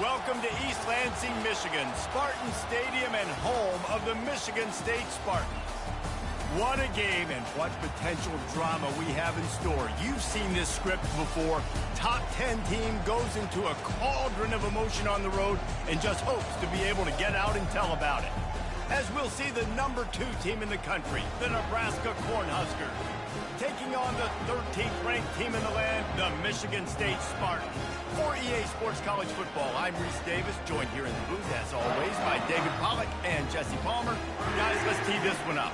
Welcome to East Lansing, Michigan, Spartan Stadium and home of the Michigan State Spartans. What a game and what potential drama we have in store. You've seen this script before. Top 10 team goes into a cauldron of emotion on the road and just hopes to be able to get out and tell about it. As we'll see the number 2 team in the country, the Nebraska Cornhuskers, taking on the 13th ranked team in the land, the Michigan State Spartans. For EA Sports College Football, I'm Reese Davis, joined here in the booth, as always, by David Pollack and Jesse Palmer. Guys, let's tee this one up.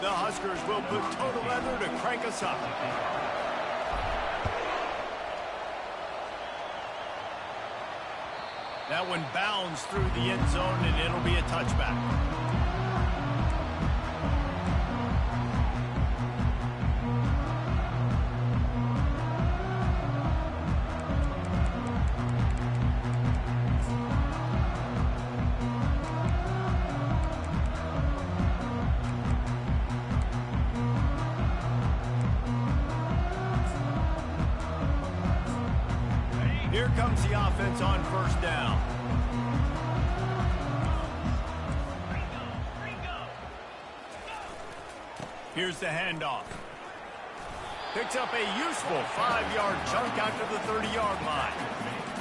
The Huskers will put total leather to crank us up. That one bounds through the end zone, and it'll be a touchback. Here comes the offense on first down. Here's the handoff. Picks up a useful 5-yard chunk out to the 30-yard line.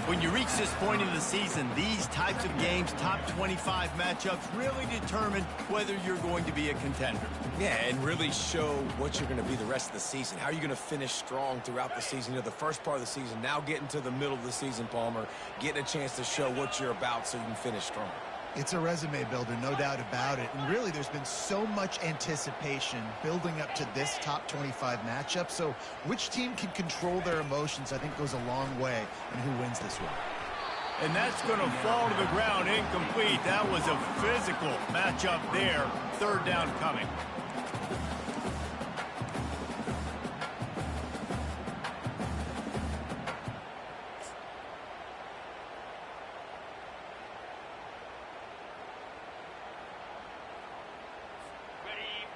When you reach this point in the season, these types of games, top 25 matchups, really determine whether you're going to be a contender. Yeah, and really show what you're going to be the rest of the season. How are you going to finish strong throughout the season? You know, the first part of the season, now getting to the middle of the season, Palmer, getting a chance to show what you're about so you can finish strong. It's a resume builder, no doubt about it. And really, there's been so much anticipation building up to this top 25 matchup. So which team can control their emotions, I think, goes a long way in who wins this one. And that's going to fall to the ground incomplete. That was a physical matchup there. Third down coming.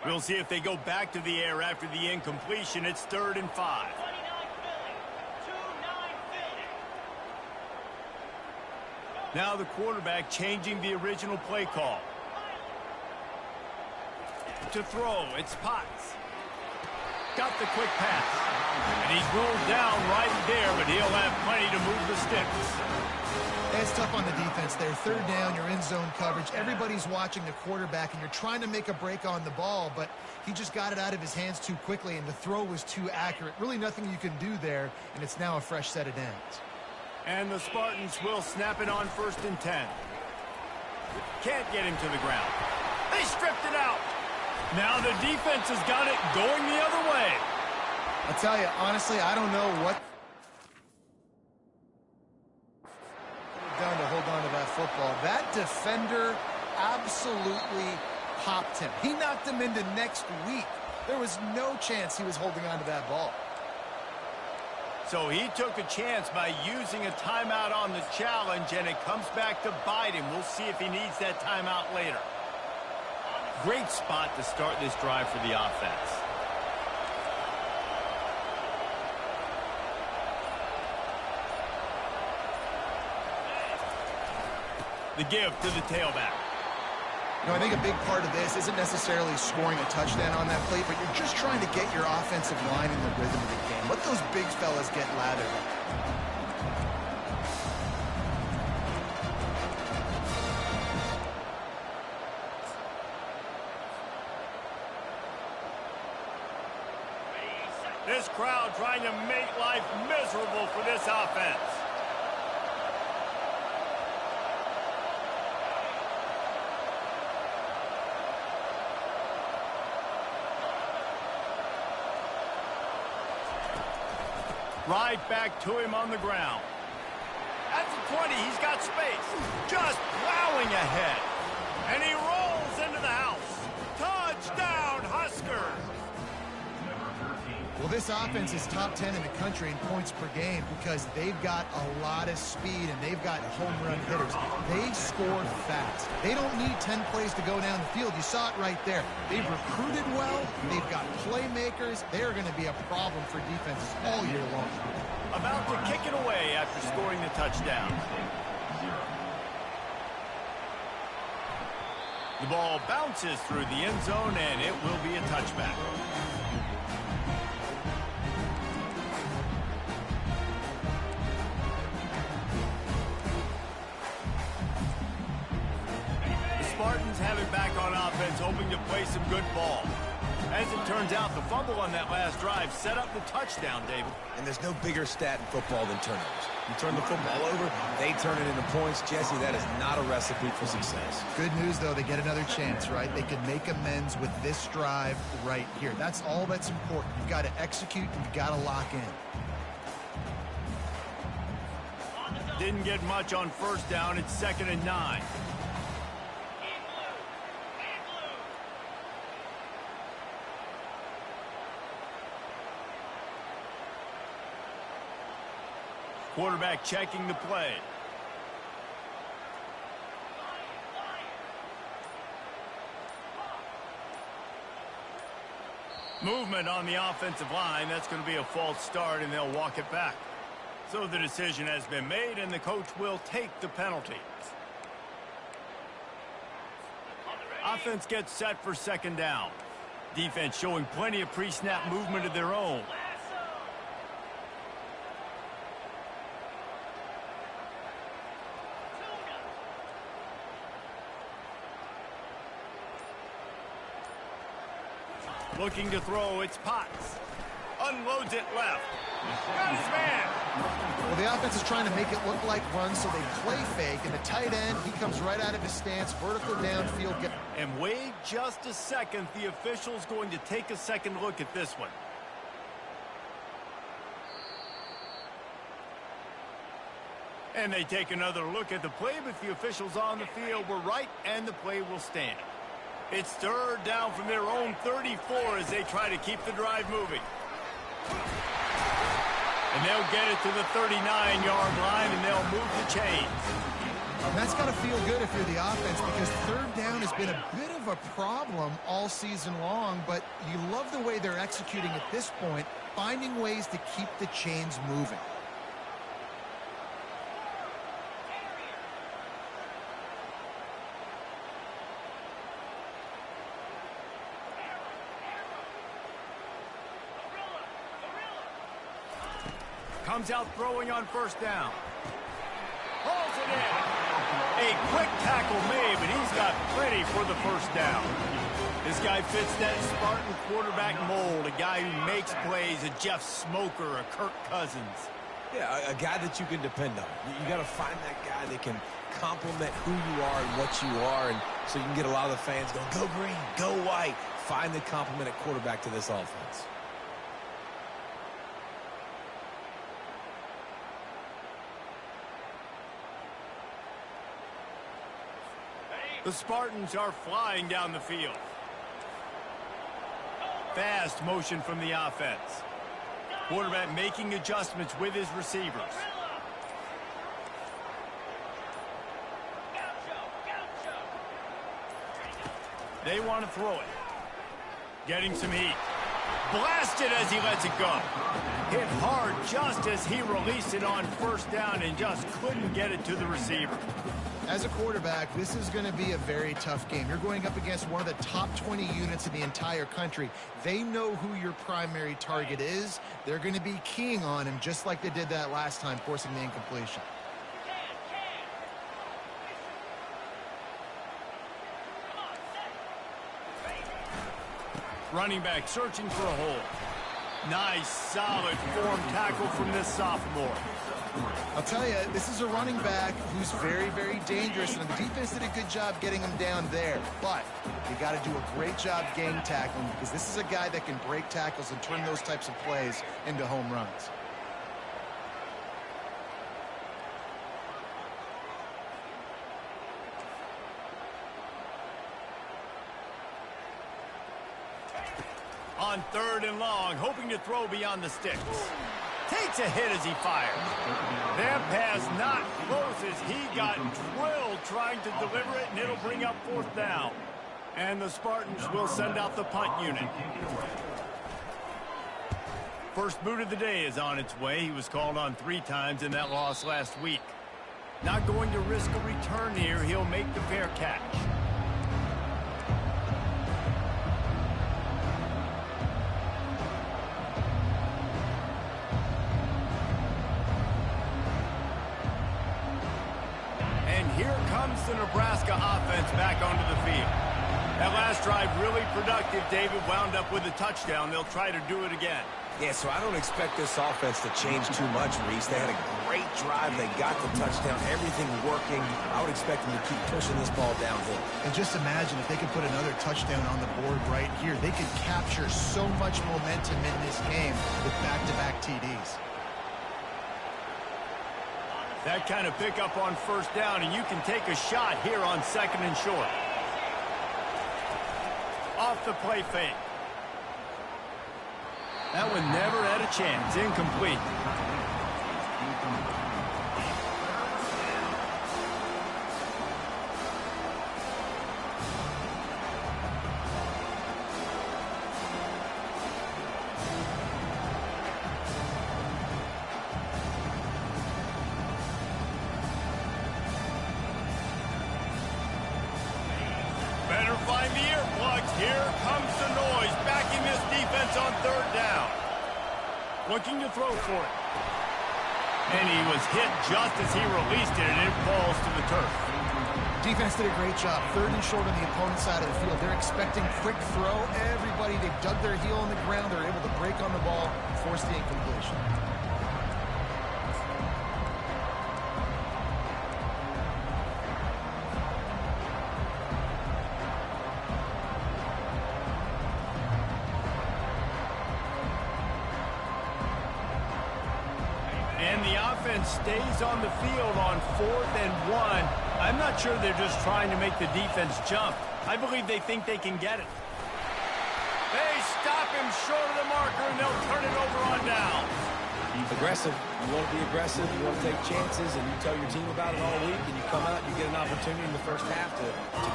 We'll see if they go back to the air after the incompletion. It's 3rd and 5. Now the quarterback changing the original play call. To throw, it's Potts. Got the quick pass. And he's rolled down right there, but he'll have plenty to move the sticks. It's tough on the defense there. 3rd down, you're in zone coverage. Everybody's watching the quarterback, and you're trying to make a break on the ball, but he just got it out of his hands too quickly, and the throw was too accurate. Really nothing you can do there, and it's now a fresh set of downs. And the Spartans will snap it on 1st and 10. Can't get him to the ground. They stripped it out. Now the defense has got it going the other way. I'll tell you, honestly, I don't know what done to hold on to that football. That defender absolutely popped him. He knocked him into next week. There was no chance he was holding on to that ball. So he took a chance by using a timeout on the challenge, and it comes back to bite him. We'll see if he needs that timeout later. Great spot to start this drive for the offense. The give to the tailback. You know, I think a big part of this isn't necessarily scoring a touchdown on that play, but you're just trying to get your offensive line in the rhythm of the game. Let those big fellas get lathered up. This crowd trying to make life miserable for this offense. Right back to him on the ground. At the 20, he's got space. Just plowing ahead. And he rolls into the house. Touchdown, Huskers! Well, this offense is top 10 in the country in points per game because they've got a lot of speed and they've got home run hitters. They score fast. They don't need 10 plays to go down the field. You saw it right there. They've recruited well. They've got playmakers. They are going to be a problem for defenses all year long. About to kick it away after scoring the touchdown. The ball bounces through the end zone, and it will be a touchback. The Spartans have it back on offense, hoping to play some good ball. As it turns out, the fumble on that last drive set up the touchdown, David. And there's no bigger stat in football than turnovers. You turn the football over, they turn it into points. Jesse, that is not a recipe for success. Good news, though, they get another chance, right? They can make amends with this drive right here. That's all that's important. You've got to execute, and you've got to lock in. Didn't get much on first down. It's 2nd and 9. Quarterback checking the play. Movement on the offensive line. That's going to be a false start, and they'll walk it back. So the decision has been made, and the coach will take the penalty. Offense gets set for 2nd down. Defense showing plenty of pre-snap movement of their own. Looking to throw, it's Potts. Unloads it left. Got his man. Well, the offense is trying to make it look like runs, so they play fake, and the tight end, he comes right out of his stance, vertical downfield. And wait just a second. The official's going to take a second look at this one. And they take another look at the play, but the officials on the field were right, and the play will stand. It's 3rd down from their own 34 as they try to keep the drive moving. And they'll get it to the 39-yard line, and they'll move the chains. And that's got to feel good if you're the offense, because 3rd down has been a bit of a problem all season long, but you love the way they're executing at this point, finding ways to keep the chains moving. Comes out throwing on 1st down. Hauls it in. A quick tackle made, but he's got plenty for the 1st down. This guy fits that Spartan quarterback mold, a guy who makes plays, a Jeff Smoker, a Kirk Cousins. Yeah, a guy that you can depend on. You got to find that guy that can complement who you are and what you are, and so you can get a lot of the fans going, go green, go white. Find the complement at quarterback to this offense. The Spartans are flying down the field. Fast motion from the offense. Quarterback making adjustments with his receivers. They want to throw it. Getting some heat. Blasted as he lets it go. Hit hard just as he released it on 1st down and just couldn't get it to the receiver. As a quarterback, this is going to be a very tough game. You're going up against one of the top 20 units in the entire country. They know who your primary target is. They're going to be keying on him just like they did that last time, forcing the incompletion. Running back searching for a hole. Nice, solid form tackle from this sophomore. I'll tell you, this is a running back who's very, very dangerous, and the defense did a good job getting him down there. But you got to do a great job gang tackling, because this is a guy that can break tackles and turn those types of plays into home runs. on 3rd and long, hoping to throw beyond the sticks. Takes a hit as he fires. That pass not close as he got drilled trying to deliver it, and it'll bring up 4th down. And the Spartans will send out the punt unit. First boot of the day is on its way. He was called on 3 times in that loss last week. Not going to risk a return here. He'll make the fair catch. And here comes the Nebraska offense back onto the field. That last drive really productive. David wound up with a touchdown. They'll try to do it again. Yeah, so I don't expect this offense to change too much, Reese. They had a great drive. They got the touchdown. Everything working. I would expect them to keep pushing this ball downhill. And just imagine if they could put another touchdown on the board right here. They could capture so much momentum in this game with back-to-back TDs. That kind of pickup on 1st down, and you can take a shot here on 2nd and short. Off the play fake. That one never had a chance. Incomplete. Better find the earplugs. Here comes the noise, backing this defense on 3rd down. Looking to throw for it. And he was hit just as he released it, and it falls to the turf. Defense did a great job. 3rd and short on the opponent's side of the field. They're expecting quick throw. Everybody, they dug their heel on the ground. They're able to break on the ball and force the incompletion. And the offense stays on the field on 4th and 1. I'm not sure they're just trying to make the defense jump. I believe they think they can get it. They stop him short of the marker, and they'll turn it over on down. Aggressive. You want to be aggressive. You want to take chances, and you tell your team about it all week, and you come out and you get an opportunity in the first half to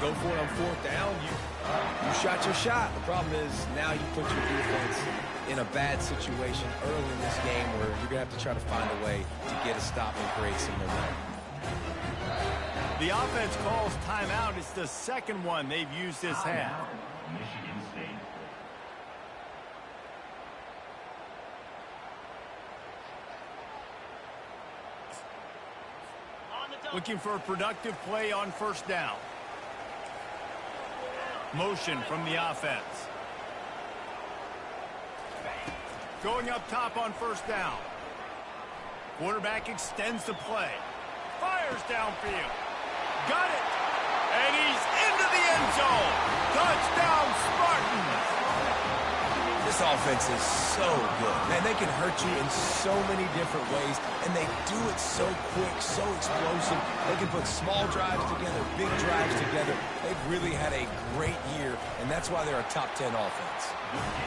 go for it on 4th down. You shot your shot. The problem is now you put your defense in a bad situation early in this game where you're going to have to try to find a way to get a stop and create some momentum. The offense calls timeout. It's the 2nd one they've used this half. Michigan State. Looking for a productive play on 1st down. Motion from the offense. Going up top on 1st down. Quarterback extends the play. Fires downfield. Got it. And he's into the end zone. Touchdown, Spartans. This offense is so good. Man, they can hurt you in so many different ways, and they do it so quick, so explosive. They can put small drives together, big drives together. They've really had a great year, and that's why they're a top 10 offense.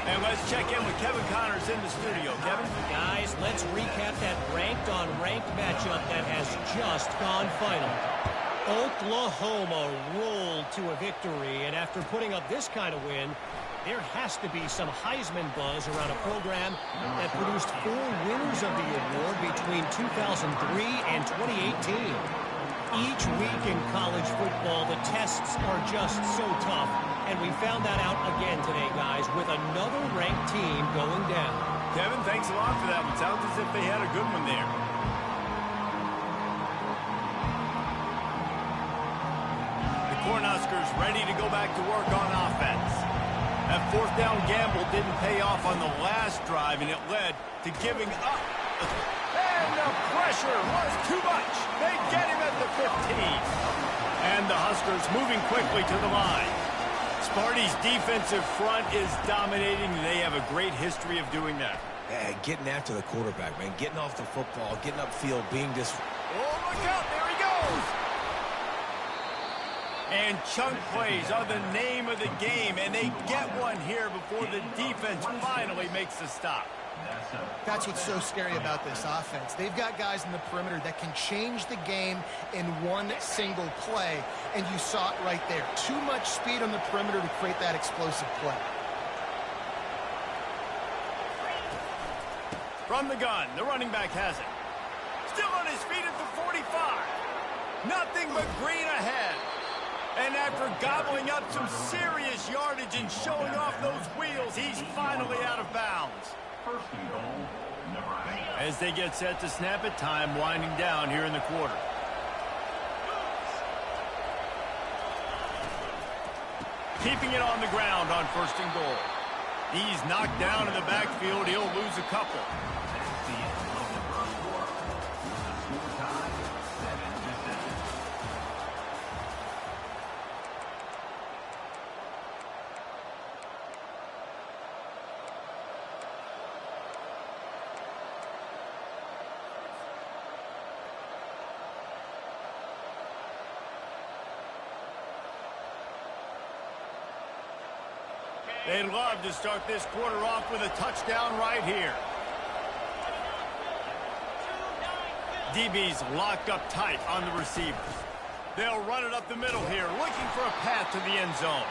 And let's check in with Kevin Connors in the studio. Kevin? Guys, let's recap that ranked-on-ranked matchup that has just gone final. Oklahoma rolled to a victory, and after putting up this kind of win, there has to be some Heisman buzz around a program that produced 4 winners of the award between 2003 and 2018. Each week in college football, the tests are just so tough, and we found that out again today, guys, with another ranked team going down. Kevin, thanks a lot for that one. Sounds as if they had a good one there. The Cornhuskers ready to go back to work on offense. That 4th down gamble didn't pay off on the last drive, and it led to giving up. And the pressure was too much. They get him at the 15. And the Huskers moving quickly to the line. Sparty's defensive front is dominating. They have a great history of doing that. Yeah, getting after the quarterback, man. Getting off the football, getting upfield, being Oh, look out. There he goes. And chunk plays are the name of the game, and they get one here before the defense finally makes the stop. That's what's so scary about this offense. They've got guys in the perimeter that can change the game in one single play, and you saw it right there. Too much speed on the perimeter to create that explosive play. From the gun, the running back has it. Still on his feet at the 45. Nothing but green ahead. And after gobbling up some serious yardage and showing off those wheels, he's finally out of bounds. First and goal, number 8. As they get set to snap it, time winding down here in the quarter. Keeping it on the ground on first and goal. He's knocked down in the backfield. He'll lose a couple. That's the end of the first quarter. The score tied 7-7. They'd love to start this quarter off with a touchdown right here. DB's locked up tight on the receivers. They'll run it up the middle here, looking for a path to the end zone.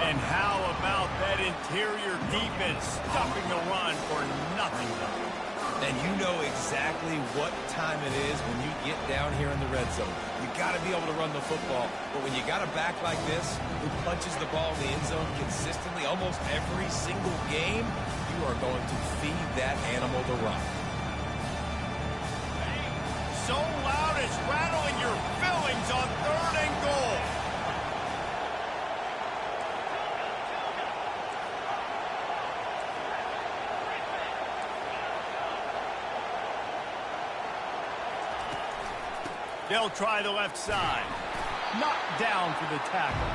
And how about that interior defense stuffing the run for nothing? And you know exactly what time it is when you get down here in the red zone. You got to be able to run the football. But when you got a back like this who punches the ball in the end zone consistently almost every single game, you are going to feed that animal the rock. So loud it's rattling your fillings on third and goal. They'll try the left side. Knocked down for the tackle.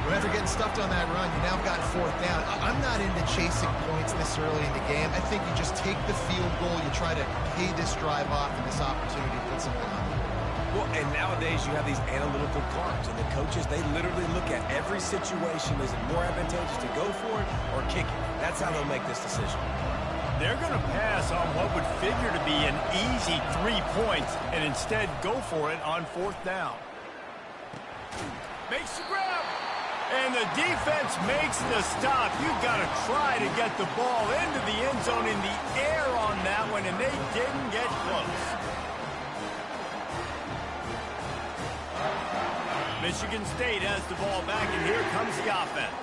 Well, after getting stuffed on that run, you now got fourth down. I'm not into chasing points this early in the game. I think you just take the field goal. You try to pay this drive off and this opportunity to put something on. Well, and nowadays you have these analytical cards, and the coaches, they literally look at every situation. Is it more advantageous to go for it or kick it? That's how they'll make this decision. They're going to pass on what would figure to be an easy 3 points and instead go for it on fourth down. Makes the grab. And the defense makes the stop. You've got to try to get the ball into the end zone in the air on that one, and they didn't get close. Michigan State has the ball back, and here comes the offense.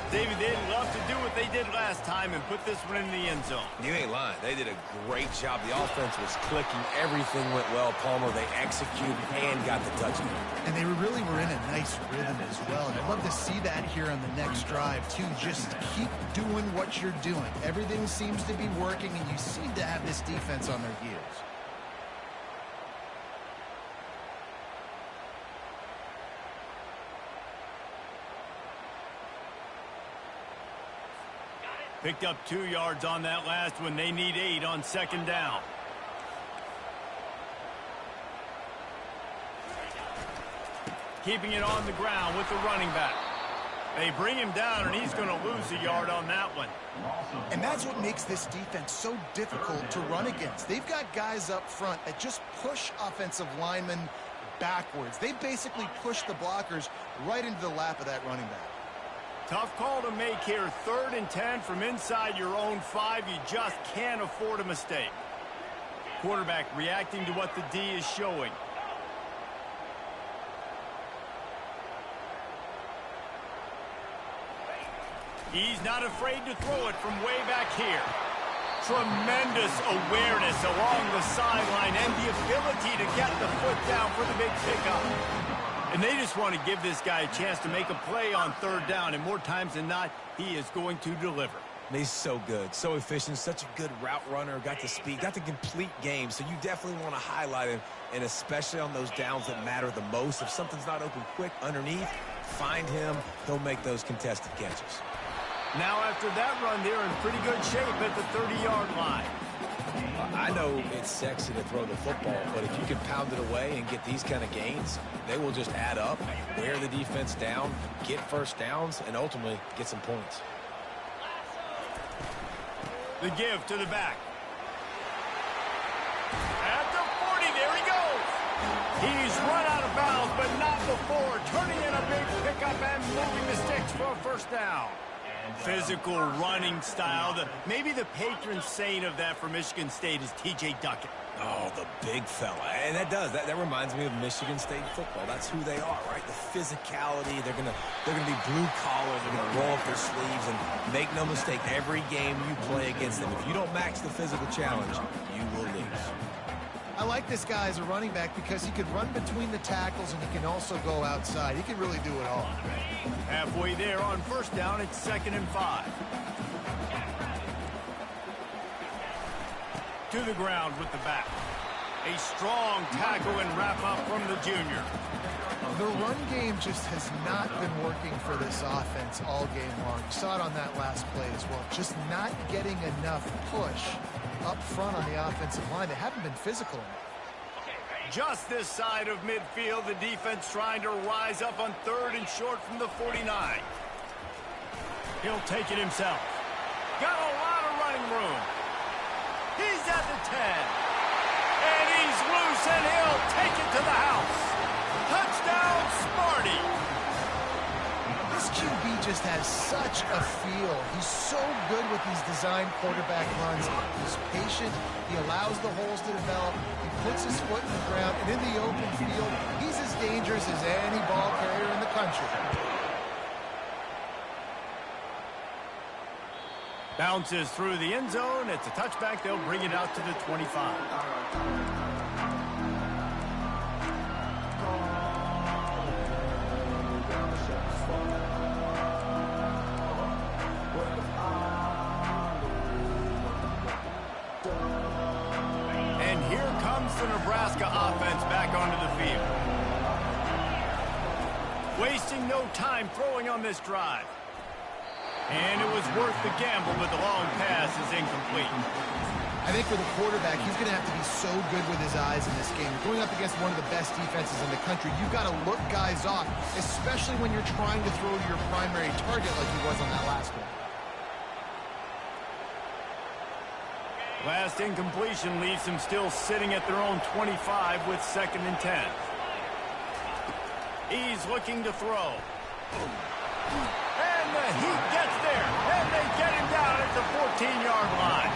David, they'd love to do what they did last time and put this one in the end zone. You ain't lying. They did a great job. The offense was clicking. Everything went well. Palmer, they executed and got the touchdown. And they really were in a nice rhythm as well. And I'd love to see that here on the next drive, too. Just keep doing what you're doing. Everything seems to be working, and you seem to have this defense on their heels. Picked up 2 yards on that last one. They need 8 on second down. Keeping it on the ground with the running back. They bring him down, and he's going to lose a yard on that one. And that's what makes this defense so difficult to run against. They've got guys up front that just push offensive linemen backwards. They basically push the blockers right into the lap of that running back. Tough call to make here. 3rd and 10 from inside your own 5. You just can't afford a mistake. Quarterback reacting to what the D is showing. He's not afraid to throw it from way back here. Tremendous awareness along the sideline and the ability to get the foot down for the big pickup. And they just want to give this guy a chance to make a play on 3rd down, and more times than not, he is going to deliver. He's so good, so efficient, such a good route runner, got the speed, got the complete game, so you definitely want to highlight him, and especially on those downs that matter the most. If something's not open quick underneath, find him. He'll make those contested catches. Now after that run, they're in pretty good shape at the 30-yard line. I know it's sexy to throw the football, but if you can pound it away and get these kind of gains, they will just add up, wear the defense down, get first downs, and ultimately get some points. The give to the back. At the 40, there he goes. He's run out of bounds, but not before turning in a big pickup and moving the sticks for a first down. Physical running style. Maybe the patron saint of that for Michigan State is T.J. Duckett. Oh, the big fella. And that reminds me of Michigan State football. That's who they are, right? The physicality. They're gonna be blue collar. They're gonna roll up their sleeves, and make no mistake, every game you play against them, if you don't match the physical challenge, you will lose. I like this guy as a running back because he can run between the tackles and he can also go outside. He can really do it all. Halfway there on first down, it's 2nd and 5. To the ground with the back. A strong tackle and wrap up from the junior. The run game just has not been working for this offense all game long. You saw it on that last play as well. Just not getting enough push up front on the offensive line. They haven't been physical enough. Just this side of midfield, the defense trying to rise up on 3rd and short from the 49. He'll take it himself. Got a lot of running room. He's at the 10. And he's loose, and he'll take it to the house. Touchdown, Sparty. This QB just has such a feel. He's so good with these design quarterback runs. He's patient. He allows the holes to develop. He puts his foot in the ground. And in the open field, he's as dangerous as any ball carrier in the country. Bounces through the end zone. It's a touchback. They'll bring it out to the 25. And here comes the Nebraska offense back onto the field. Wasting no time throwing on this drive. And it was worth the gamble, but the long pass is incomplete. I think for the quarterback, he's going to have to be so good with his eyes in this game. You're going up against one of the best defenses in the country. You've got to look guys off, especially when you're trying to throw to your primary target like he was on that last one. Last incompletion leaves them still sitting at their own 25 with 2nd and 10. He's looking to throw. And the heat gets there, and they get him down at the 14-yard line.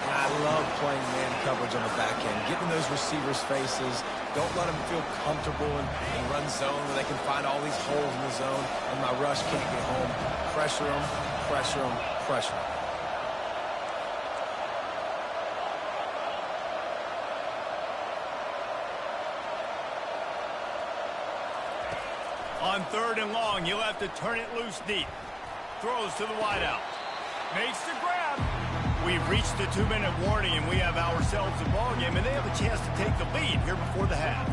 I love playing man coverage on the back end, getting those receivers' faces. Don't let them feel comfortable in run zone where they can find all these holes in the zone, and my rush can't get home. Pressure them, pressure them, pressure them. On 3rd and long, he'll have to turn it loose deep. Throws to the wideout. Makes the grab. We've reached the 2-minute warning, and we have ourselves a ball game, and they have a chance to take the lead here before the half.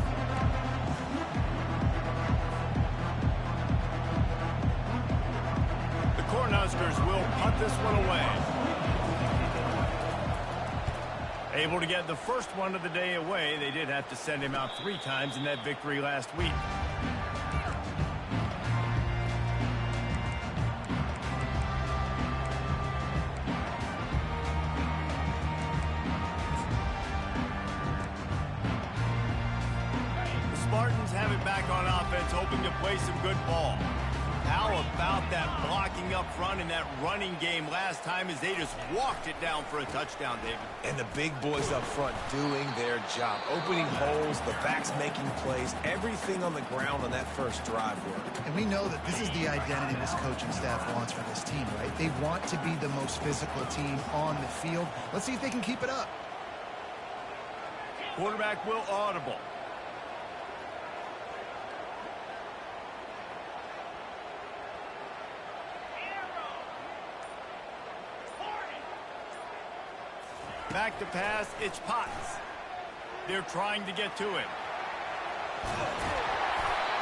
The Cornhuskers will punt this one away. Able to get the first one of the day away. They did have to send him out 3 times in that victory last week. Spartans have it back on offense, hoping to play some good ball. How about that blocking up front in that running game last time as they just walked it down for a touchdown, David? And the big boys up front doing their job. Opening holes, the backs making plays, everything on the ground on that first drive worked. And we know that this is the identity this coaching staff wants for this team, right? They want to be the most physical team on the field. Let's see if they can keep it up. Quarterback will audible. Back to pass, it's Potts. They're trying to get to him.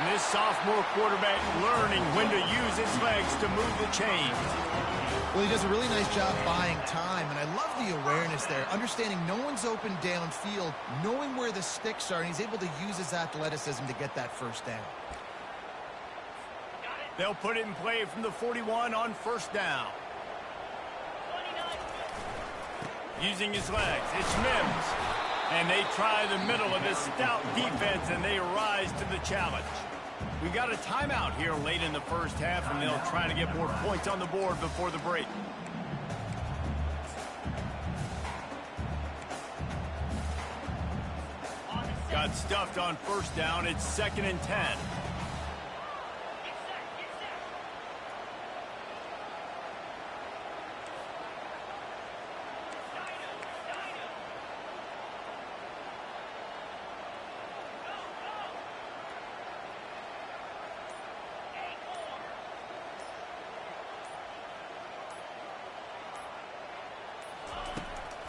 And this sophomore quarterback learning when to use his legs to move the chains. Well, he does a really nice job buying time, and I love the awareness there, understanding no one's open downfield, knowing where the sticks are, and he's able to use his athleticism to get that first down. They'll put it in play from the 41 on first down. Using his legs, it's Mims. And they try the middle of this stout defense, and they rise to the challenge. We got a timeout here late in the first half, and they'll try to get more points on the board before the break. Got stuffed on first down. It's 2nd and 10.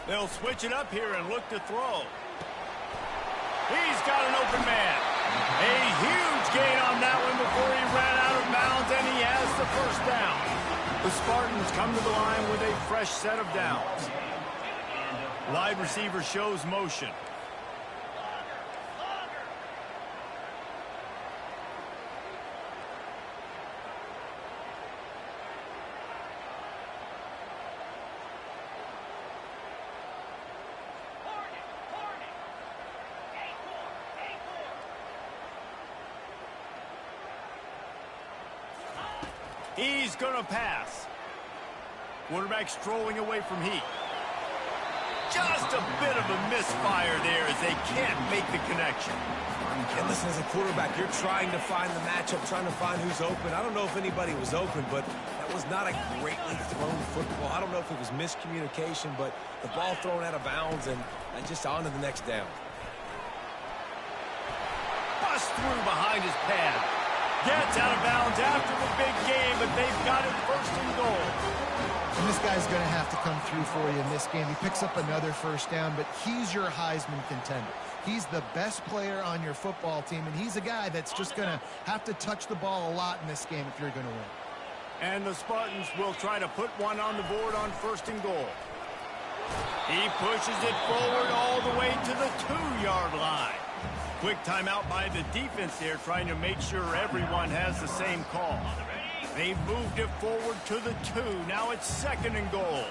They'll switch it up here and look to throw. He's got an open man. A huge gain on that one before he ran out of bounds, and he has the first down. The Spartans come to the line with a fresh set of downs. Wide receiver shows motion. He's going to pass. Quarterback strolling away from heat. Just a bit of a misfire there as they can't make the connection. And listen, as a quarterback, you're trying to find the matchup, trying to find who's open. I don't know if anybody was open, but that was not a greatly thrown football. I don't know if it was miscommunication, but the ball thrown out of bounds and just on to the next down. Bust through behind his pad. Gets out of bounds after the big game, but they've got it 1st and goal. And this guy's going to have to come through for you in this game. He picks up another first down, but he's your Heisman contender. He's the best player on your football team, and he's a guy that's just going to have to touch the ball a lot in this game if you're going to win. And the Spartans will try to put one on the board on 1st and goal. He pushes it forward all the way to the 2-yard line. Quick timeout by the defense there, trying to make sure everyone has the same call. They've moved it forward to the 2. Now it's 2nd and goal.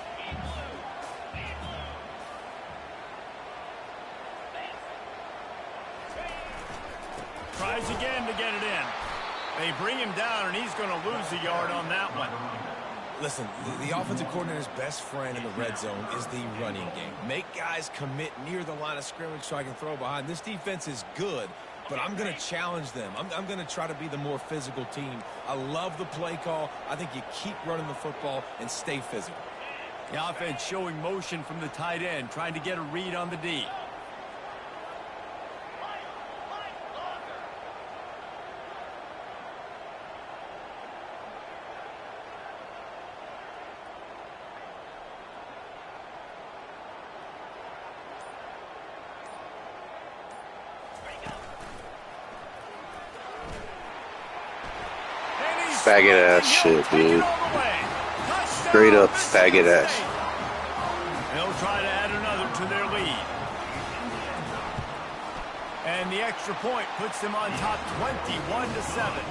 Tries again to get it in. They bring him down, and he's going to lose a yard on that one. Listen, the offensive coordinator's best friend in the red zone is the running game. Make guys commit near the line of scrimmage so I can throw behind. This defense is good, but I'm going to challenge them. I'm going to try to be the more physical team. I love the play call. I think you keep running the football and stay physical. The offense showing motion from the tight end, trying to get a read on the D. Faggot ass shit, dude. Straight up faggot ass. They'll try to add another to their lead. And the extra point puts them on top 21-7.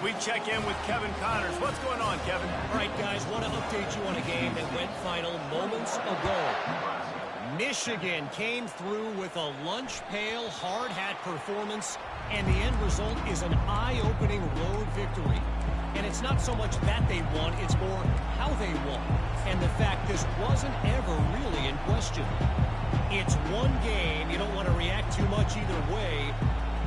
We check in with Kevin Connors. What's going on, Kevin? All right, guys, want to update you on a game that went final moments ago. Michigan came through with a lunch pail, hard hat performance, and the end result is an eye-opening road victory. And it's not so much that they won, it's more how they won. And the fact this wasn't ever really in question. It's one game, you don't want to react too much either way,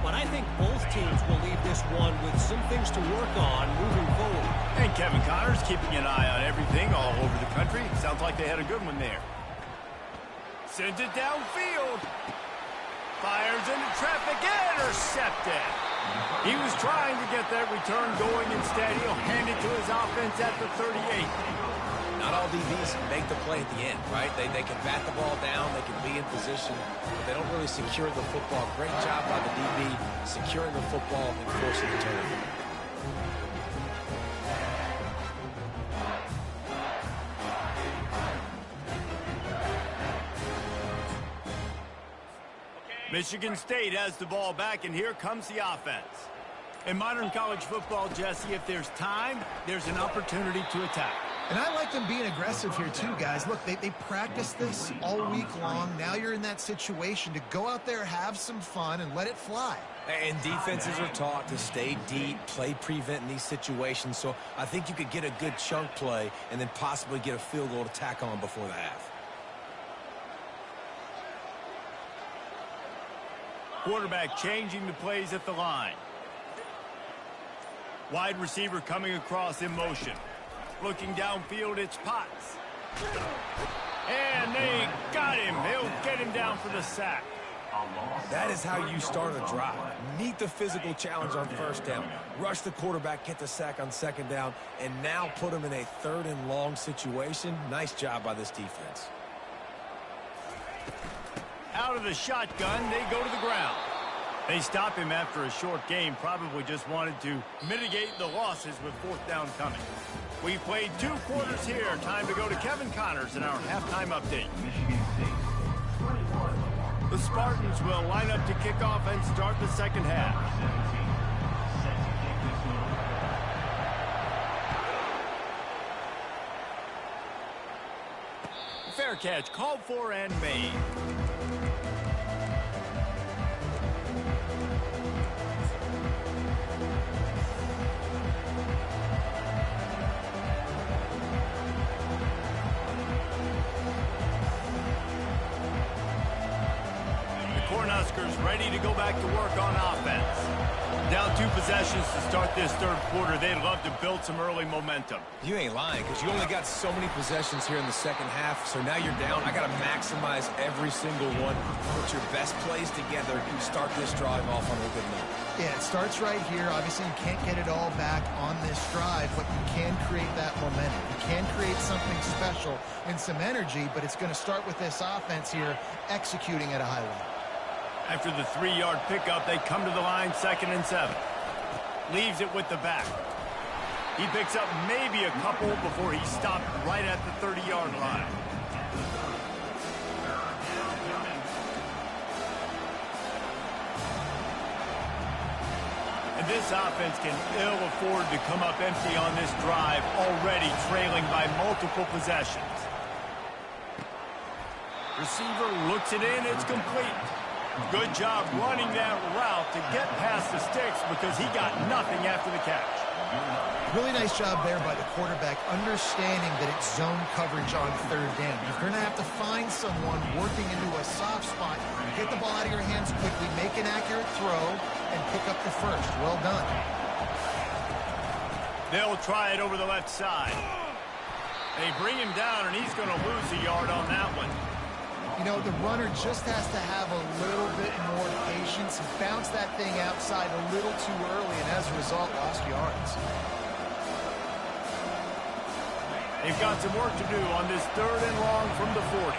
but I think both teams will leave this one with some things to work on moving forward. And Kevin Connors keeping an eye on everything all over the country. Sounds like they had a good one there. Sends it downfield. Fires into traffic, intercepted. He was trying to get that return going. Instead, he'll hand it to his offense at the 38. Not all DBs make the play at the end, right? They can bat the ball down, they can be in position, but they don't really secure the football. Great job by the DB securing the football and forcing the turnover. Michigan State has the ball back, and here comes the offense. In modern college football, Jesse, if there's time, there's an opportunity to attack. And I like them being aggressive here too, guys. Look, they practice this all week long. Now you're in that situation to go out there, have some fun, and let it fly. And defenses are taught to stay deep, play prevent in these situations. So I think you could get a good chunk play and then possibly get a field goal to tack on before the half. Quarterback changing the plays at the line. Wide receiver coming across in motion. Looking downfield, it's Potts. And they got him. They'll get him down for the sack. That is how you start a drive. Meet the physical challenge on first down. Rush the quarterback, get the sack on second down, and now put him in a 3rd and long situation. Nice job by this defense. Out of the shotgun, they go to the ground. They stop him after a short game. Probably just wanted to mitigate the losses with 4th down coming. We've played 2 quarters here. Time to go to Kevin Connors in our halftime update. The Spartans will line up to kick off and start the second half. Fair catch called for and made. Cornhuskers ready to go back to work on offense. Down 2 possessions to start this 3rd quarter. They'd love to build some early momentum. You ain't lying, because you only got so many possessions here in the second half, so now you're down. I got to maximize every single one. Put your best plays together and start this drive off on a good note. Yeah, it starts right here. Obviously, you can't get it all back on this drive, but you can create that momentum. You can create something special and some energy, but it's going to start with this offense here executing at a high level. After the 3-yard pickup, they come to the line 2nd and 7. Leaves it with the back. He picks up maybe a couple before he stopped right at the 30-yard line. And this offense can ill afford to come up empty on this drive, already trailing by multiple possessions. Receiver looks it in, it's complete. Good job running that route to get past the sticks because he got nothing after the catch. Really nice job there by the quarterback, understanding that it's zone coverage on 3rd down. You're going to have to find someone working into a soft spot, get the ball out of your hands quickly, make an accurate throw, and pick up the first. Well done. They'll try it over the left side. They bring him down, and he's going to lose a yard on that one. You know, the runner just has to have a little bit more patience. He bounced that thing outside a little too early, and as a result, lost yards. They've got some work to do on this 3rd and long from the 40.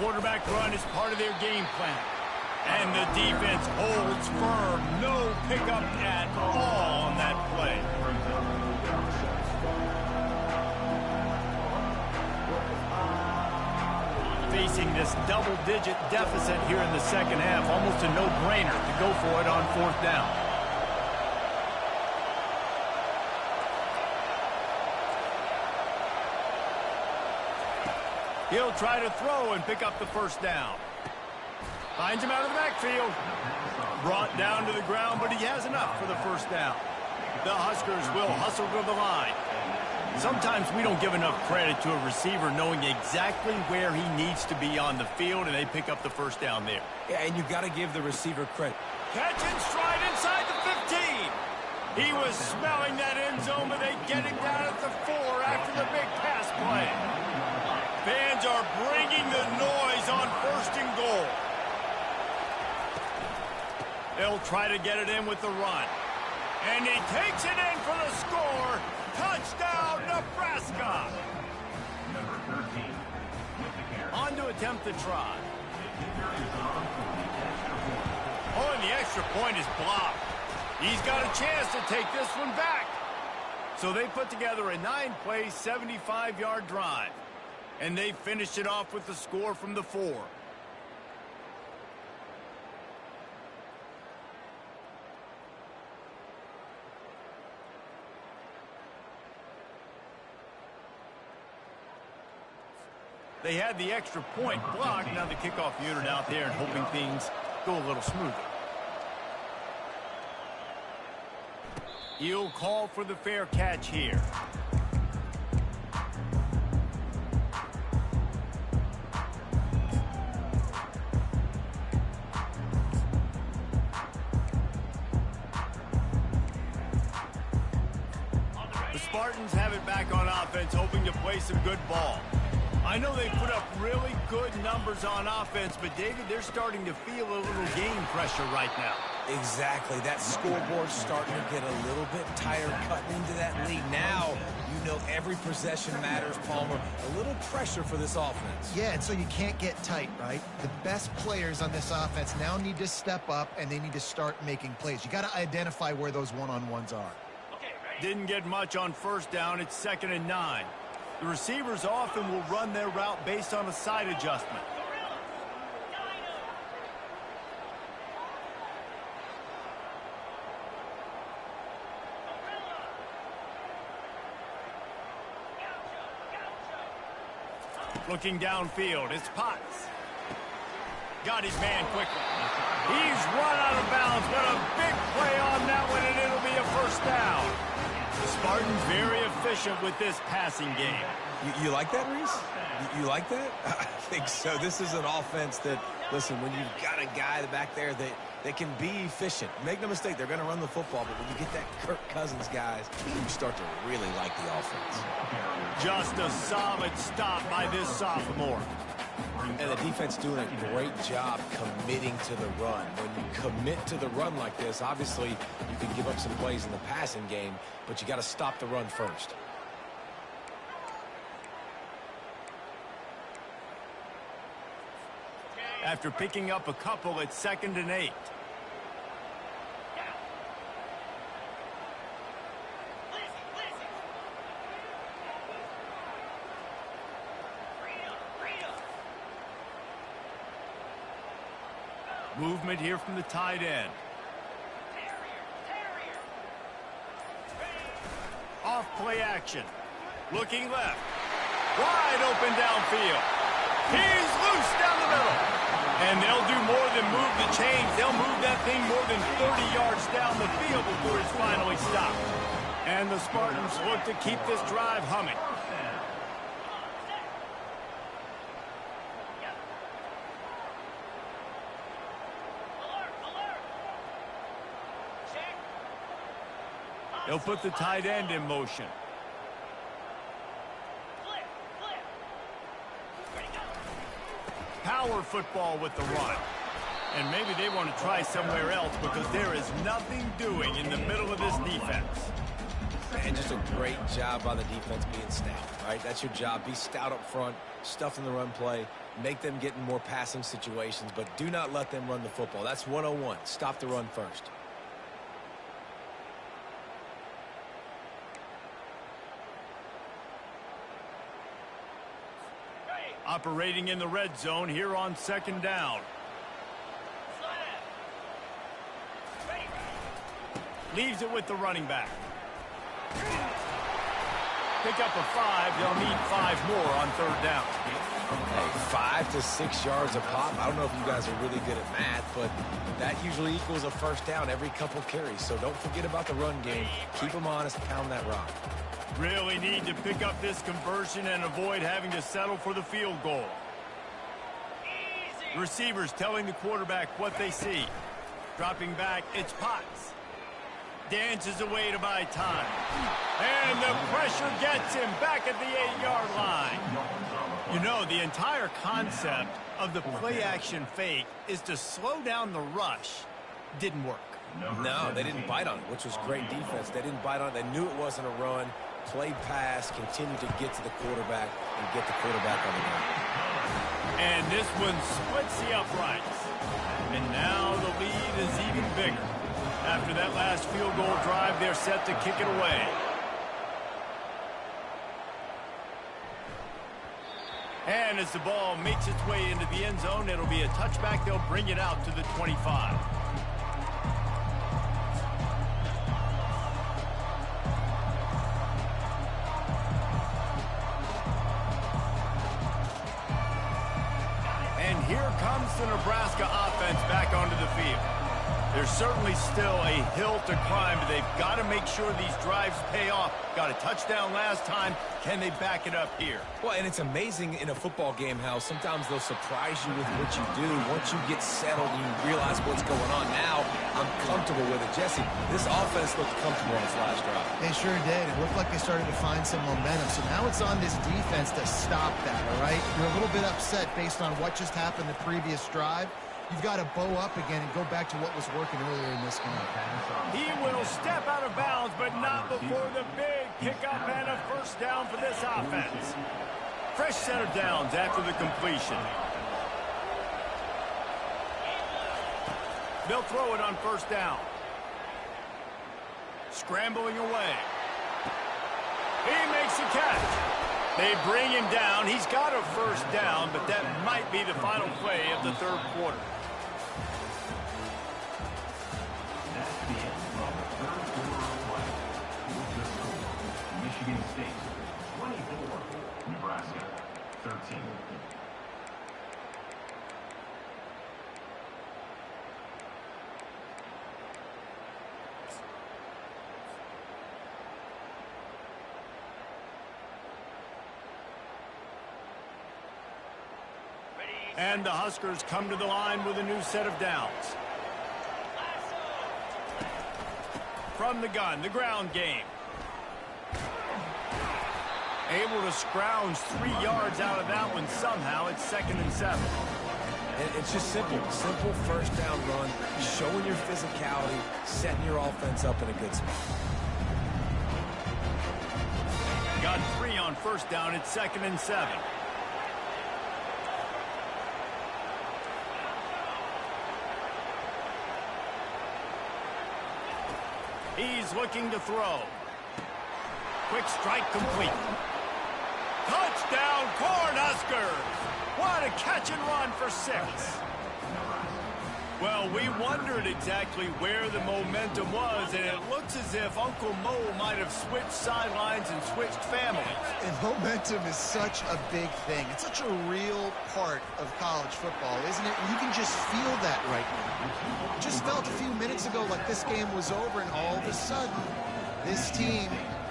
Quarterback run is part of their game plan. And the defense holds firm. No pickup at all on that play. Facing this double-digit deficit here in the second half, almost a no-brainer to go for it on 4th down. He'll try to throw and pick up the 1st down. Finds him out of the backfield. Brought down to the ground, but he has enough for the 1st down. The Huskers will hustle to the line. Sometimes we don't give enough credit to a receiver knowing exactly where he needs to be on the field, and they pick up the 1st down there. Yeah, and you got to give the receiver credit. Catch and stride inside the 15. He was smelling that end zone, but they get him down at the 4 after the big pass play. Fans are bringing the noise on 1st and goal. They'll try to get it in with the run. And he takes it in for the score. Touchdown, Nebraska! On to attempt the try. Oh, and the extra point is blocked. He's got a chance to take this one back. So they put together a 9-play, 75-yard drive. And they finish it off with the score from the 4. They had the extra point blocked. Now the kickoff unit out there and hoping things go a little smoother. He'll call for the fair catch here. The Spartans have it back on offense, hoping to play some good ball. I know they put up really good numbers on offense, but, David, they're starting to feel a little game pressure right now. Exactly. That scoreboard's starting to get a little bit tired cutting into that lead. Now, you know every possession matters, Palmer. A little pressure for this offense. Yeah, and so you can't get tight, right? The best players on this offense now need to step up, and they need to start making plays. You got to identify where those one-on-ones are. Didn't get much on first down. It's 2nd and 9. The receivers often will run their route based on a side adjustment. Looking downfield, it's Potts. Got his man quickly. He's run out of bounds, but a big play on that one, and it'll be a first down. The Spartans very efficient with this passing game. You like that, Reese? You like that? I think so. This is an offense that, listen, when you've got a guy back there that can be efficient, make no mistake, they're going to run the football, but when you get that Kirk Cousins guys, you start to really like the offense. Just a solid stop by this sophomore. And the defense doing a great job committing to the run. When you commit to the run like this, obviously you can give up some plays in the passing game, but you got to stop the run first. After picking up a couple, it's 2nd and 8. Movement here from the tight end. Off play action. Looking left. Wide open downfield. He's loose down the middle. And they'll do more than move the chains. They'll move that thing more than 30 yards down the field before it's finally stopped. And the Spartans look to keep this drive humming. They'll put the tight end in motion. Power football with the run. And maybe they want to try somewhere else because there is nothing doing in the middle of this defense. And just a great job by the defense being stout, right? That's your job. Be stout up front, stuff in the run play, make them get in more passing situations, but do not let them run the football. That's 101. Stop the run first. Operating in the red zone here on 2nd down. Leaves it with the running back. Pick up a 5. They'll need 5 more on 3rd down. Hey, 5 to 6 yards a pop. I don't know if you guys are really good at math, but that usually equals a first down every couple carries. So don't forget about the run game. Keep them honest, pound that rock. Really need to pick up this conversion and avoid having to settle for the field goal. Receivers telling the quarterback what they see. Dropping back, it's Potts. Dances away to buy time. And the pressure gets him back at the 8-yard line. You know, the entire concept of the play-action fake is to slow down the rush. Didn't work. No, they didn't bite on it, which was great defense. They didn't bite on it. They knew it wasn't a run. Played pass, continued to get to the quarterback and get the quarterback on the ground. And this one splits the uprights. And now the lead is even bigger. After that last field goal drive, they're set to kick it away. And as the ball makes its way into the end zone, it'll be a touchback. They'll bring it out to the 25. And here comes the Nebraska offense back onto the field. There's certainly still a hill to climb, but they've got to make sure these drives pay off. Got a touchdown last time. Can they back it up here? Well, and it's amazing in a football game how sometimes they'll surprise you with what you do. Once you get settled and you realize what's going on now, I'm comfortable with it. Jesse, this offense looked comfortable on its last drive. They sure did. It looked like they started to find some momentum. So now it's on this defense to stop that, all right? You're a little bit upset based on what just happened the previous drive. You've got to bow up again and go back to what was working earlier in this game. He will step out of bounds, but not before the big pickup and a first down for this offense. Fresh set of downs after the completion. They'll throw it on first down. Scrambling away. He makes the catch. They bring him down. He's got a first down, but that might be the final play of the third quarter. That's the end of the third quarter of play. The score, Michigan State 24, Nebraska 13. And the Huskers come to the line with a new set of downs. From the gun, the ground game. Able to scrounge 3 yards out of that one somehow. It's 2nd and 7. And it's just simple. Simple first down run, showing your physicality, setting your offense up in a good spot. Got 3 on first down. It's 2nd and 7. He's looking to throw. Quick strike complete. Touchdown, Cornhuskers! What a catch and run for 6. Well, we wondered exactly where the momentum was, and it looks as if Uncle Mo might have switched sidelines and switched families. And momentum is such a big thing. It's such a real part of college football, isn't it? You can just feel that right now. Just felt a few minutes ago like this game was over, and all of a sudden, this team,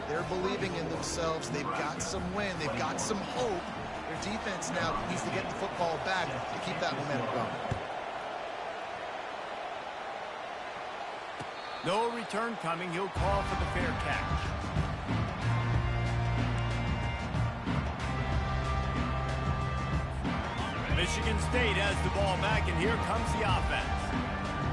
they're believing in themselves. They've got some wind. They've got some hope. Their defense now needs to get the football back to keep that momentum going. No return coming. He'll call for the fair catch. Michigan State has the ball back, and here comes the offense.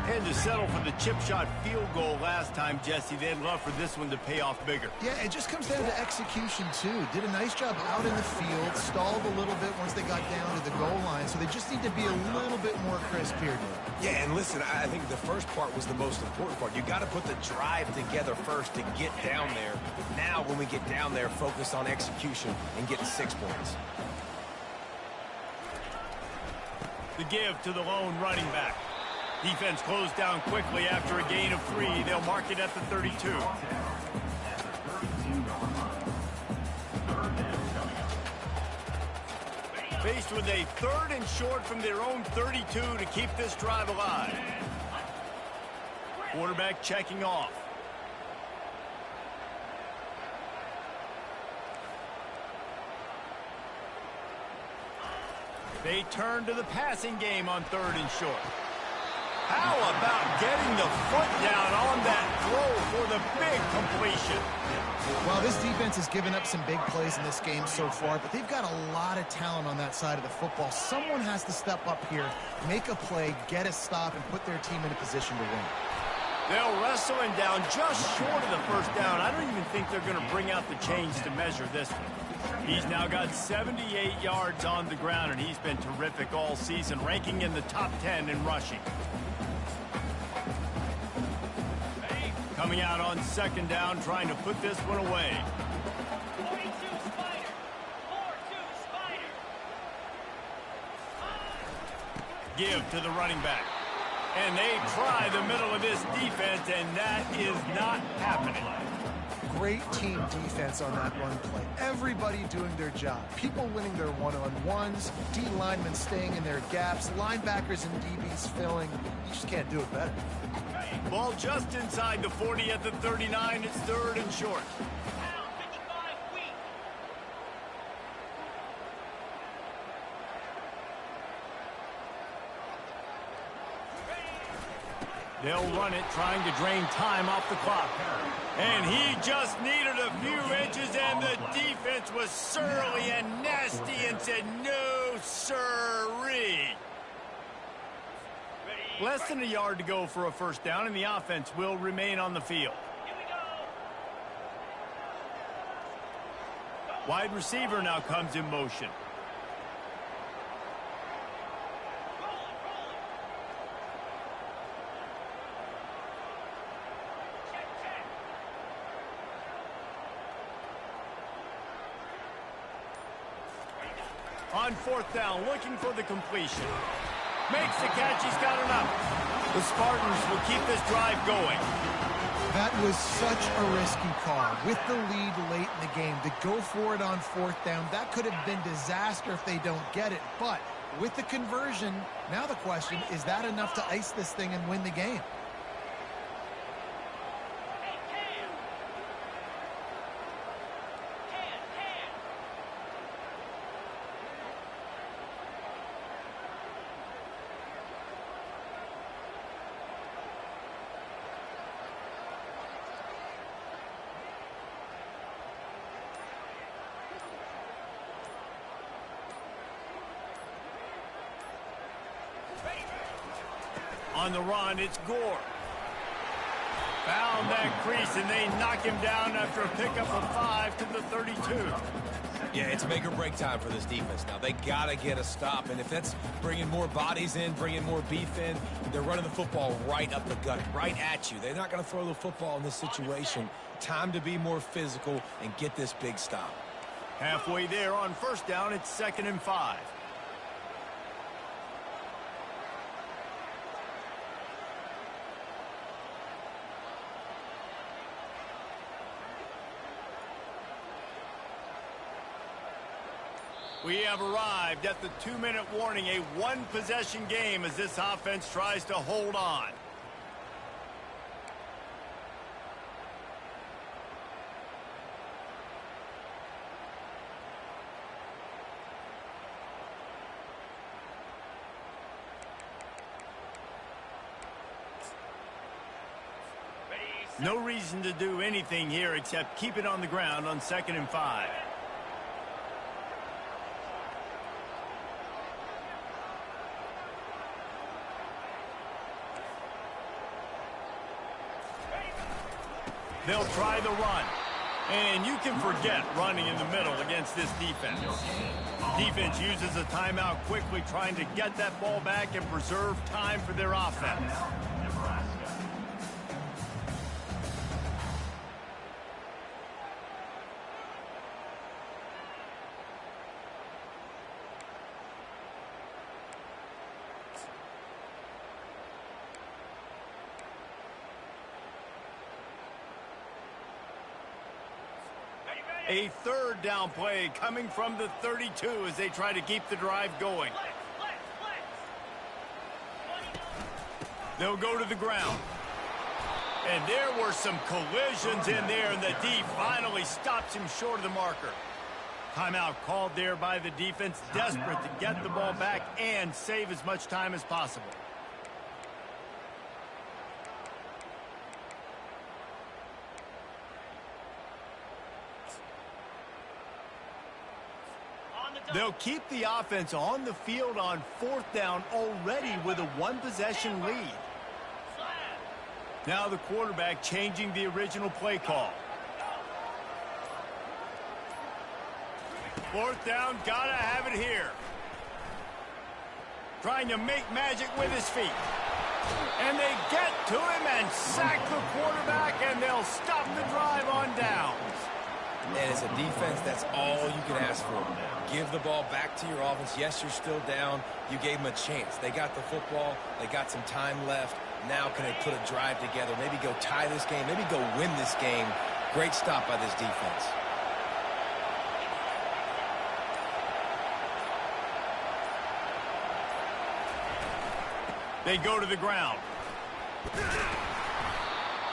And to settle for the chip shot field goal last time, Jesse, they'd love for this one to pay off bigger. Yeah, it just comes down to execution, too. Did a nice job out in the field, stalled a little bit once they got down to the goal line, so they just need to be a little bit more crisp here, dude. Yeah, and listen, I think the first part was the most important part. You got to put the drive together first to get down there. Now, when we get down there, focus on execution and getting 6 points. The give to the lone running back. Defense closed down quickly after a gain of 3. They'll mark it at the 32. Faced with a 3rd and short from their own 32 to keep this drive alive. Quarterback checking off. They turn to the passing game on 3rd and short. How about getting the foot down on that throw for the big completion? Well, this defense has given up some big plays in this game so far, but they've got a lot of talent on that side of the football. Someone has to step up here, make a play, get a stop, and put their team in a position to win. They'll wrestle him down just short of the first down. I don't even think they're going to bring out the chains to measure this one. He's now got 78 yards on the ground, and he's been terrific all season, ranking in the top 10 in rushing. Coming out on 2nd down, trying to put this one away. 42 Spider. 4-2 Spider. give to the running back. And they try the middle of this defense, and that is not happening. Great team defense on that run play. Everybody doing their job. People winning their one-on-ones, D linemen staying in their gaps, linebackers and DBs filling. You just can't do it better. Ball just inside the 40 at the 39. It's third and short. They'll run it, trying to drain time off the clock. And he just needed a few inches, and the defense was surly and nasty and said, no, sirree. Less than a yard to go for a first down, and the offense will remain on the field. Wide receiver now comes in motion. On fourth down, looking for the completion. Makes the catch, he's got enough. The Spartans will keep this drive going. That was such a risky call. With the lead late in the game, to go for it on fourth down, that could have been disaster if they don't get it. But with the conversion, now the question, is that enough to ice this thing and win the game? On the run, it's Gore. Found that crease, and they knock him down after a pickup of 5 to the 32. Yeah, it's make or break time for this defense. Now, they got to get a stop, and if that's bringing more bodies in, bringing more beef in, they're running the football right up the gut, right at you. They're not going to throw the football in this situation. Time to be more physical and get this big stop. Halfway there on first down, it's 2nd and 5. We have arrived at the 2-minute warning, a one-possession game as this offense tries to hold on. No reason to do anything here except keep it on the ground on 2nd and 5. They'll try the run. And you can forget running in the middle against this defense. Defense uses a timeout quickly, trying to get that ball back and preserve time for their offense. A third down play coming from the 32 as they try to keep the drive going. They'll go to the ground. And there were some collisions in there, and the D finally stops him short of the marker. Timeout called there by the defense, desperate to get the ball back and save as much time as possible. They'll keep the offense on the field on fourth down already with a one-possession lead. Now the quarterback changing the original play call. Fourth down, gotta have it here. Trying to make magic with his feet. And they get to him and sack the quarterback, and they'll stop the drive on downs. And as a defense, that's all you can ask for. Give the ball back to your offense. Yes, you're still down. You gave them a chance. They got the football. They got some time left. Now can they put a drive together? Maybe go tie this game. Maybe go win this game. Great stop by this defense. They go to the ground.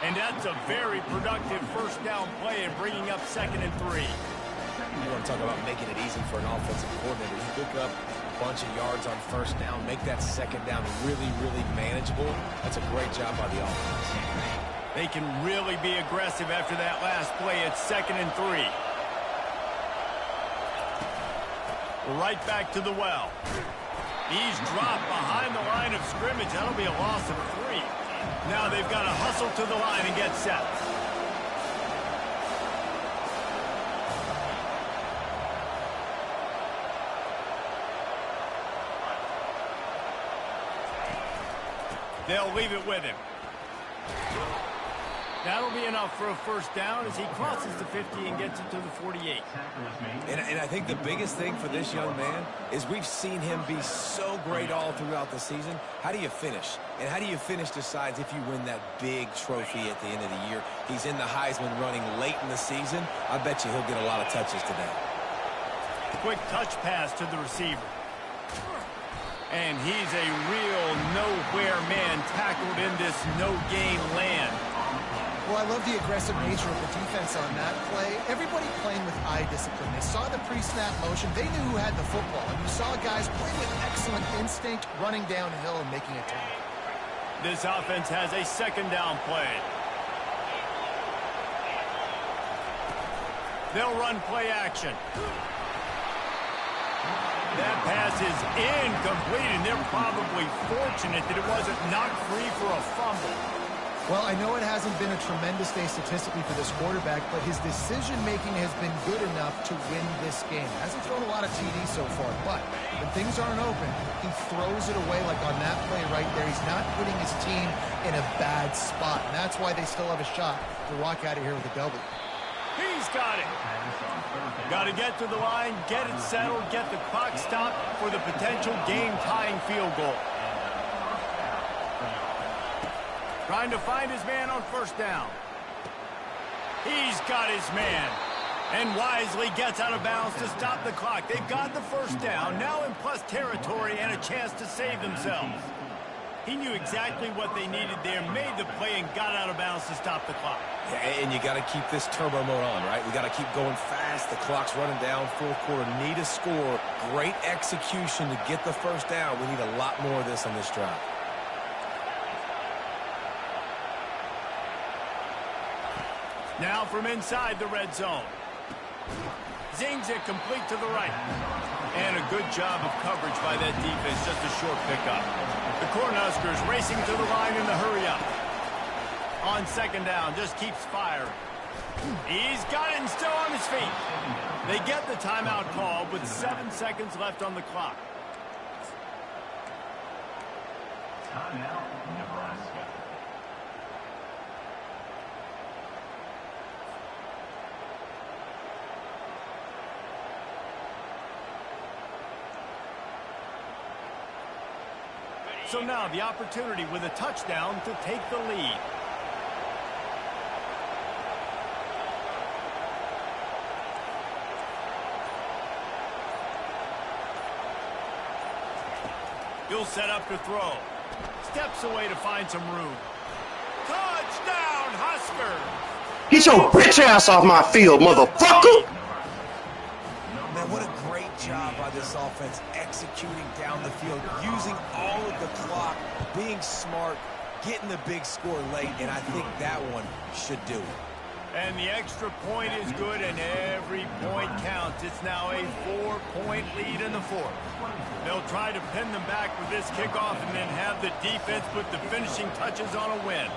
And that's a very productive first down play and bringing up 2nd and 3. You want to talk about making it easy for an offensive coordinator. You pick up a bunch of yards on first down, make that second down really, really manageable. That's a great job by the offense. They can really be aggressive after that last play. It's 2nd and 3. Right back to the well. He's dropped behind the line of scrimmage. That'll be a loss of 3. Now they've got to hustle to the line and get set. They'll leave it with him. That'll be enough for a first down as he crosses the 50 and gets it to the 48. And I think the biggest thing for this young man is we've seen him be so great all throughout the season. How do you finish? And how do you finish decides if you win that big trophy at the end of the year. He's in the Heisman running late in the season. I bet you he'll get a lot of touches today. Quick touch pass to the receiver. And he's a real nowhere man tackled in this no-game land. Well, I love the aggressive nature of the defense on that play. Everybody playing with eye discipline. They saw the pre-snap motion. They knew who had the football. And you saw guys play with excellent instinct, running downhill and making a tackle. This offense has a 2nd down play. They'll run play action. That pass is incomplete, and they're probably fortunate that it wasn't knocked free for a fumble. Well, I know it hasn't been a tremendous day statistically for this quarterback, but his decision-making has been good enough to win this game. Hasn't thrown a lot of TDs so far, but when things aren't open, he throws it away like on that play right there. He's not putting his team in a bad spot, and that's why they still have a shot to walk out of here with a W. He's got it. Got to get to the line, get it settled, get the clock stopped for the potential game-tying field goal. Trying to find his man on first down. He's got his man. And wisely gets out of bounds to stop the clock. They've got the first down, now in plus territory and a chance to save themselves. He knew exactly what they needed there, made the play, and got out of bounds to stop the clock. Yeah, and you got to keep this turbo mode on, right? We got to keep going fast. The clock's running down, 4th quarter. Need a score. Great execution to get the first down. We need a lot more of this on this drive. Now from inside the red zone. Zings it complete to the right. And a good job of coverage by that defense. Just a short pickup. The Cornhuskers racing to the line in the hurry up. On 2nd down, just keeps firing. He's got it and still on his feet. They get the timeout call with 7 seconds left on the clock. Timeout, Nebraska. So now the opportunity with a touchdown to take the lead. He'll set up to throw. Steps away to find some room. Touchdown, Huskers! Get your bitch ass off my field, motherfucker! Man, what a great job by this offense executing down the field, using all of the clock, being smart, getting the big score late, and I think that one should do it. And the extra point is good, and every point counts. It's now a 4-point lead in the 4th. They'll try to pin them back with this kickoff and then have the defense put the finishing touches on a win.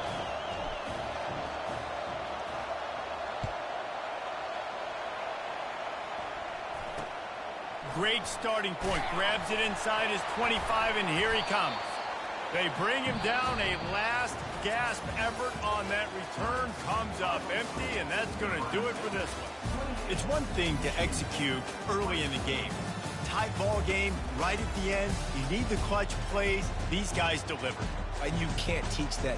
Great starting point. Grabs it inside his 25, and here he comes. They bring him down. A last gasp effort on that return comes up empty, and that's going to do it for this one. It's one thing to execute early in the game. Tight ball game, right at the end, you need the clutch plays. These guys deliver. And you can't teach that